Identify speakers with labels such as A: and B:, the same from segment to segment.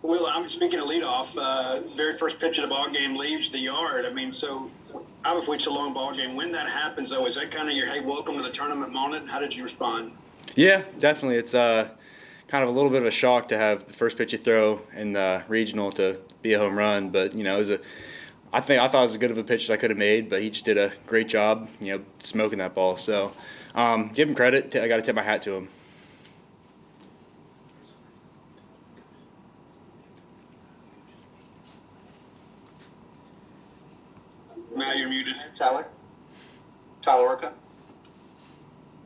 A: Well, I'm speaking of leadoff. Very first pitch of the ball game leaves the yard. I mean, so obviously it's a long ball game. When that happens, though, is that kind of your hey, welcome to the tournament moment? How did you respond?
B: Yeah, definitely. It's kind of a little bit of a shock to have the first pitch you throw in the regional to be a home run, but it was I thought it was as good of a pitch as I could have made, but he just did a great job, smoking that ball. So, give him credit. I got to tip my hat to him.
A: Now you're muted.
C: Tyler Orca.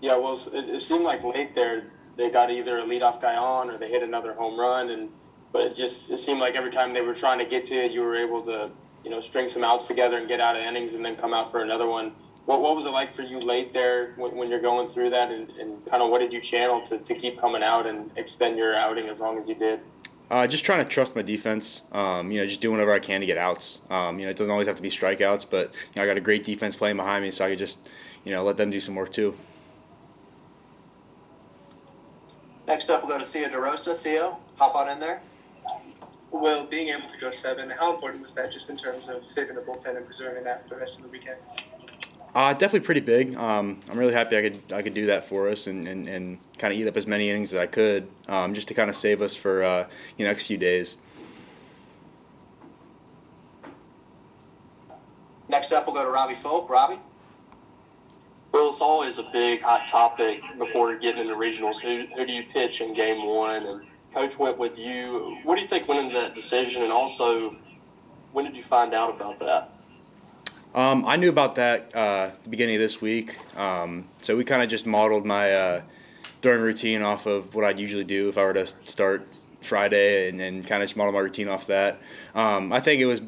D: Yeah, well, it seemed like late there they got either a leadoff guy on or they hit another home run, but it seemed like every time they were trying to get to it, you were able to string some outs together and get out of innings and then come out for another one. What was it like for you late there when you're going through that, and kind of what did you channel to keep coming out and extend your outing as long as you did?
B: Just trying to trust my defense. Just doing whatever I can to get outs. It doesn't always have to be strikeouts, but I got a great defense playing behind me, so I could just let them do some work too.
C: Next up, we'll go to Theo DeRosa. Theo, hop on in there.
E: Well, being able to go 7, how important was that just in terms of saving the bullpen and preserving that for the rest of the weekend?
B: Definitely pretty big. I'm really happy I could do that for us and kind of eat up as many innings as I could, just to kind of save us for the next few days.
C: Next up, we'll go to Robbie Folk. Robbie.
D: Well, it's always a big hot topic before getting into regionals. Who do you pitch in game 1? And Coach went with you. What do you think went into that decision? And also, when did you find out about that?
B: I knew about that at the beginning of this week. So we kind of just modeled my throwing routine off of what I'd usually do if I were to start Friday, and kind of just modeled my routine off that. I think it was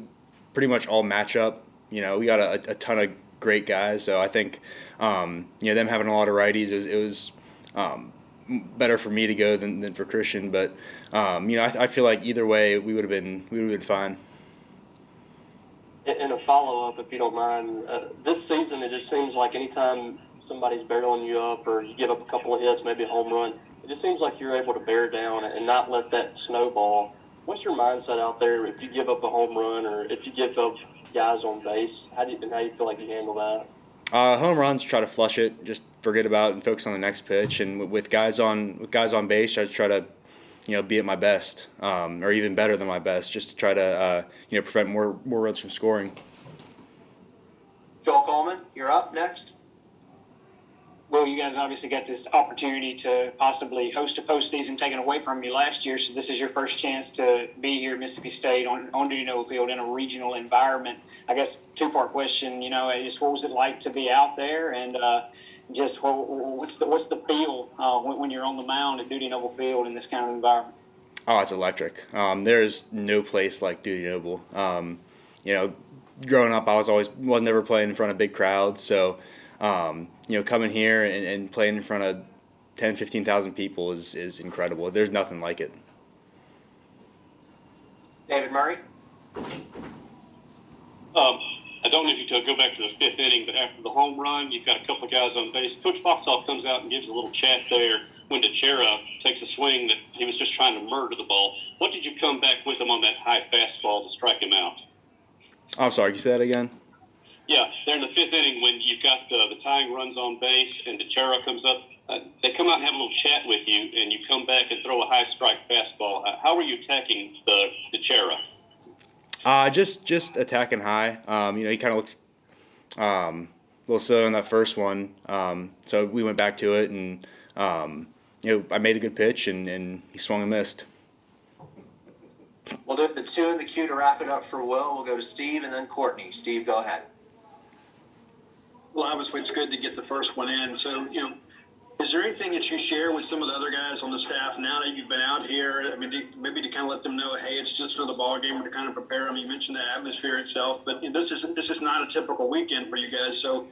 B: pretty much all matchup. We got a ton of great guys, so I think them having a lot of righties, it was better for me to go than for Christian. But I feel like either way we would have been fine.
D: And a follow-up, if you don't mind, this season it just seems like anytime somebody's barreling you up or you give up a couple of hits, maybe a home run, it just seems like you're able to bear down and not let that snowball. What's your mindset out there if you give up a home run or if you give up guys on base? How do you feel like you handle that?
B: Home runs, try to flush it, just forget about it and focus on the next pitch. And with guys on base, I try to be at my best, or even better than my best, just to try to prevent more runs from scoring.
C: Joel Coleman, you're up next.
F: Well, you guys obviously got this opportunity to possibly host a postseason taken away from you last year, so this is your first chance to be here at Mississippi State on Dudy Noble Field in a regional environment. I guess two-part question, just what was it like to be out there, and just what's the feel when you're on the mound at Dudy Noble Field in this kind of environment?
B: Oh, it's electric. There's no place like Dudy Noble. Growing up, I was never playing in front of big crowds, so coming here and playing in front of 10,000, 15,000 people is incredible. There's nothing like it.
C: David Murray.
G: I don't know if you could go back to the 5th inning, but after the home run, you've got a couple of guys on base. Coach Foxall comes out and gives a little chat there when Teixeira takes a swing that he was just trying to murder the ball. What did you come back with him on that high fastball to strike him out?
B: I'm sorry, can you say that again?
G: Yeah, there in the 5th inning when you've got the tying runs on base and Teixeira comes up, they come out and have a little chat with you, and you come back and throw a high strike fastball. How are you attacking the Teixeira?
B: Just attacking high. He kind of looked a little slow in that first one. So we went back to it, and I made a good pitch, and he swung and missed.
C: We'll do the 2 in the queue to wrap it up for Will. We'll go to Steve and then Courtney. Steve, go ahead.
A: Well, obviously it's good to get the first one in. So, is there anything that you share with some of the other guys on the staff now that you've been out here? I mean, maybe to kind of let them know, hey, it's just another ball game, or to kind of prepare them. You mentioned the atmosphere itself, but this is not a typical weekend for you guys. So,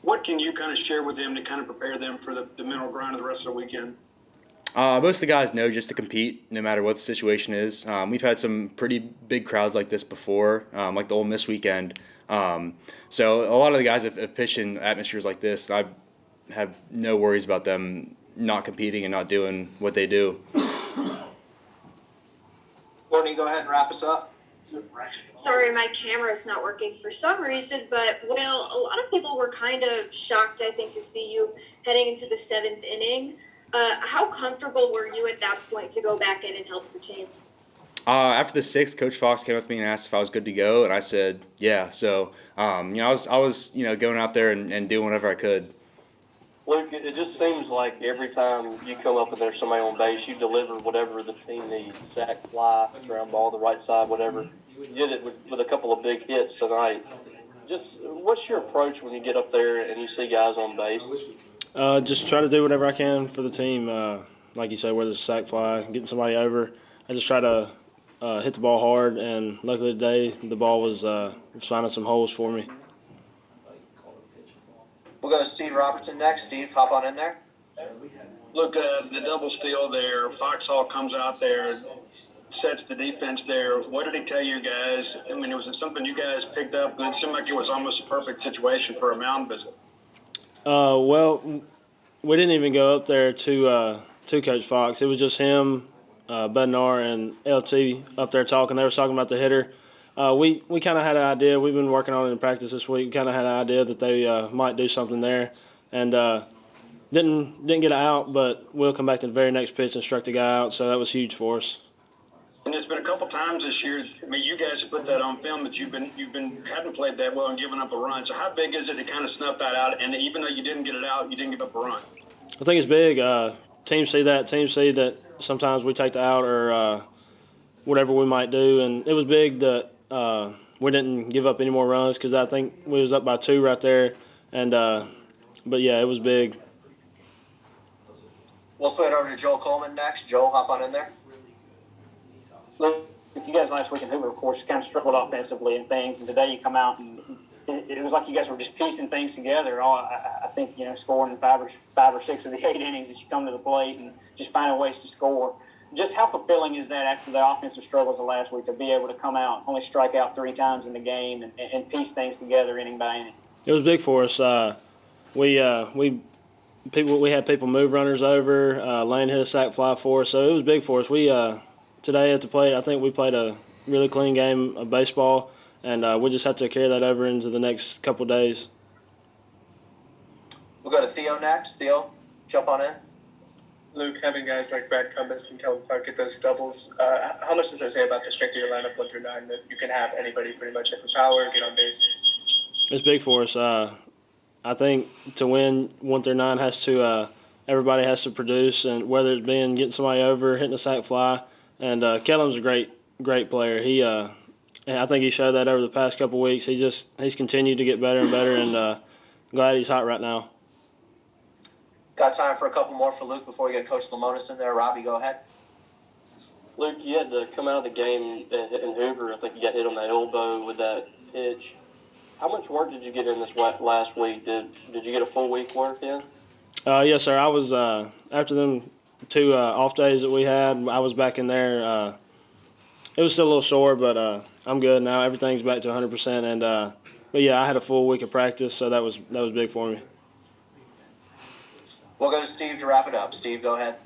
A: what can you kind of share with them to kind of prepare them for the mental grind of the rest of the weekend?
B: Most of the guys know just to compete no matter what the situation is. We've had some pretty big crowds like this before, like the Ole Miss weekend. So a lot of the guys have pitched in atmospheres like this. I have no worries about them not competing and not doing what they do.
C: Will Courtney, go ahead and wrap us up.
H: Sorry, my camera's not working for some reason, but Will, a lot of people were kind of shocked, I think, to see you heading into the 7th inning. How comfortable were you at that point to go back in and help your team?
B: After the 6th, Coach Fox came up to me and asked if I was good to go, and I said, yeah. So, I was going out there and doing whatever I could.
I: Luke, it just seems like every time you come up and there's somebody on base, you deliver whatever the team needs, sack, fly, ground ball, the right side, whatever. You did it with a couple of big hits tonight. Just what's your approach when you get up there and you see guys on base?
J: Just try to do whatever I can for the team. Like you say, whether it's a sack, fly, getting somebody over. I just try to hit the ball hard, and luckily today the ball was finding some holes for me.
C: We'll go to Steve Robertson next. Steve, hop on in there.
A: Look, the double steal there. Foxhall comes out there, sets the defense there. What did he tell you guys? I mean, was it something you guys picked up? It seemed like it was almost a perfect situation for a mound visit.
J: Well, we didn't even go up there to Coach Fox. It was just him, Bednar, and LT up there talking. They were talking about the hitter. We kind of had an idea. We've been working on it in practice this week. We kind of had an idea that they might do something there, and didn't get it out. But we'll come back to the very next pitch and struck the guy out. So that was huge for us.
A: And there's been a couple times this year. I mean, you guys have put that on film that hadn't played that well and given up a run. So how big is it to kind of snuff that out? And even though you didn't get it out, you didn't give up a run.
J: I think it's big. Teams see that. Teams see that sometimes we take the out or whatever we might do. And it was big that we didn't give up any more runs because I think we was up by 2 right there. And but yeah, it was big.
C: We'll swing it over to Joel Coleman next. Joel, hop on in there.
F: Look, you guys last week in Hoover, of course, kind of struggled offensively and things, and today you come out and it was like you guys were just piecing things together. I think, scoring 5 or 6 of the 8 innings that you come to the plate and just finding ways to score. Just how fulfilling is that after the offensive struggles of last week to be able to come out, only strike out 3 times in the game and piece things together inning by inning?
J: It was big for us. We had people move runners over. Lane hit a sac fly for us, so it was big for us. We today at the plate, I think we played a really clean game of baseball, and we just have to carry that over into the next couple of days.
C: We'll go to Theo next. Theo, jump on in.
E: Luke, having guys like Brad Cumbas and Kellen Clark get those doubles, how much does that say about the strength of your lineup 1 through 9 that you can have anybody pretty much hit the power, get on base?
J: It's big for us. I think to win 1 through 9 everybody has to produce, and whether it's getting somebody over, hitting a sac fly. And Kellen's a great player. I think he showed that over the past couple of weeks. He's continued to get better and better, and glad he's hot right now.
C: Got time for a couple more for Luke before we get Coach Lamonis in there. Robbie, go ahead.
I: Luke, you had to come out of the game in Hoover. I think you got hit on the elbow with that pitch. How much work did you get in this last week? Did you get a full week work in?
J: Yes, sir. I was after them 2 off days that we had. I was back in there. It was still a little sore, but I'm good now. Everything's back to 100%. And but yeah, I had a full week of practice, so that was big for me.
C: We'll go to Steve to wrap it up. Steve, go ahead.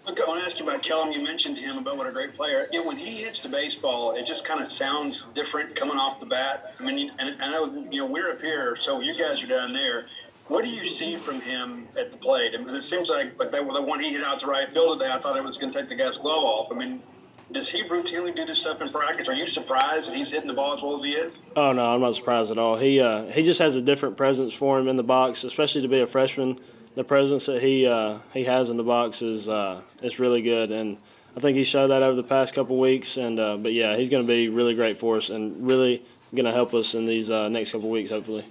A: Look, I want to ask you about Kellum. You mentioned him about what a great player. When he hits the baseball, it just kind of sounds different coming off the bat. I mean, and I know we're up here, so you guys are down there. What do you see from him at the plate? Because it seems like the one he hit out to right field today, I thought it was going to take the guy's glove off. I mean, does he routinely do this stuff in practice? Are you surprised that he's hitting the ball as well as he is?
J: Oh no, I'm not surprised at all. He just has a different presence for him in the box, especially to be a freshman. The presence that he has in the box is really good, and I think he showed that over the past couple weeks. And but yeah, he's going to be really great for us and really going to help us in these next couple weeks, hopefully.